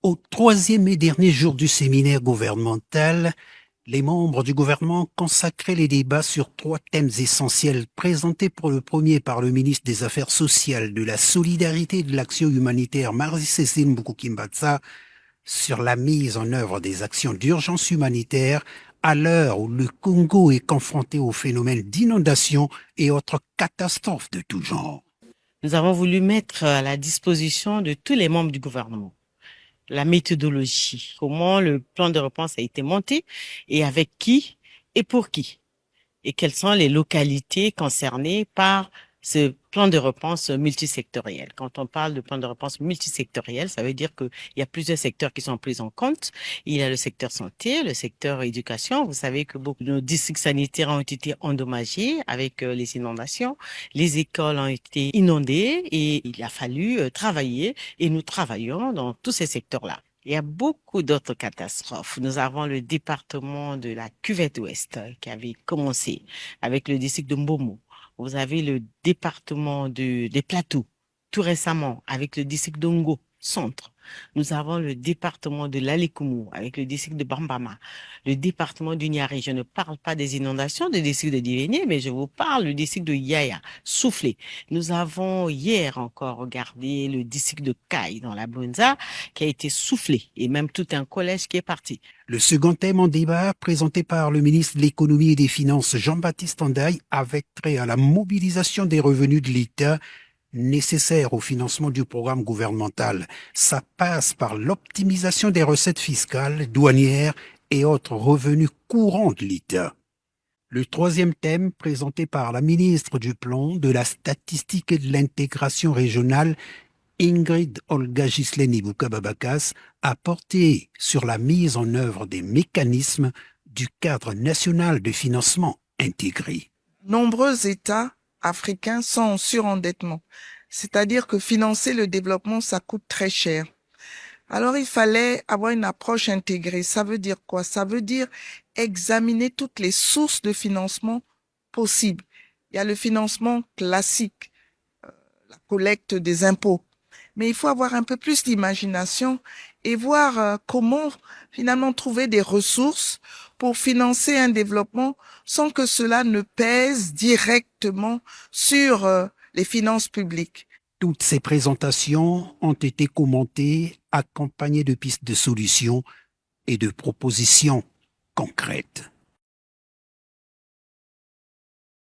Au troisième et dernier jour du séminaire gouvernemental, les membres du gouvernement consacraient les débats sur trois thèmes essentiels présentés pour le premier par le ministre des Affaires sociales, de la solidarité et de l'action humanitaire, Marie-Cécile Mbukimbatsa, sur la mise en œuvre des actions d'urgence humanitaire à l'heure où le Congo est confronté au phénomène d'inondation et autres catastrophes de tout genre. Nous avons voulu mettre à la disposition de tous les membres du gouvernement la méthodologie, comment le plan de réponse a été monté et avec qui et pour qui, et quelles sont les localités concernées par ce plan de réponse multisectoriel. Quand on parle de plan de réponse multisectoriel, ça veut dire qu'il y a plusieurs secteurs qui sont pris en compte. Il y a le secteur santé, le secteur éducation. Vous savez que beaucoup de nos districts sanitaires ont été endommagés avec les inondations. Les écoles ont été inondées et il a fallu travailler et nous travaillons dans tous ces secteurs-là. Il y a beaucoup d'autres catastrophes. Nous avons le département de la Cuvette Ouest qui avait commencé avec le district de Mbomo. Vous avez le département des Plateaux, tout récemment, avec le district d'Ongo, centre. Nous avons le département de l'Alekumu, avec le district de Bambama, le département du Niari. Je ne parle pas des inondations du district de Divénié, mais je vous parle du district de Yaya, soufflé. Nous avons hier encore regardé le district de Kai, dans la Bunza, qui a été soufflé, et même tout un collège qui est parti. Le second thème en débat, présenté par le ministre de l'Économie et des Finances, Jean-Baptiste Andaille, avec trait à la mobilisation des revenus de l'État nécessaires au financement du programme gouvernemental. Ça passe par l'optimisation des recettes fiscales, douanières et autres revenus courants de l'État. Le troisième thème, présenté par la ministre du Plan, de la Statistique et de l'Intégration régionale, Ingrid Olga Ghislaine Boukababakas, a porté sur la mise en œuvre des mécanismes du cadre national de financement intégré. Nombreux États africains sont en surendettement, c'est-à-dire que financer le développement, ça coûte très cher. Alors il fallait avoir une approche intégrée. Ça veut dire quoi? Ça veut dire examiner toutes les sources de financement possibles. Il y a le financement classique, la collecte des impôts. Mais il faut avoir un peu plus d'imagination et voir comment finalement trouver des ressources pour financer un développement sans que cela ne pèse directement sur les finances publiques. Toutes ces présentations ont été commentées, accompagnées de pistes de solutions et de propositions concrètes.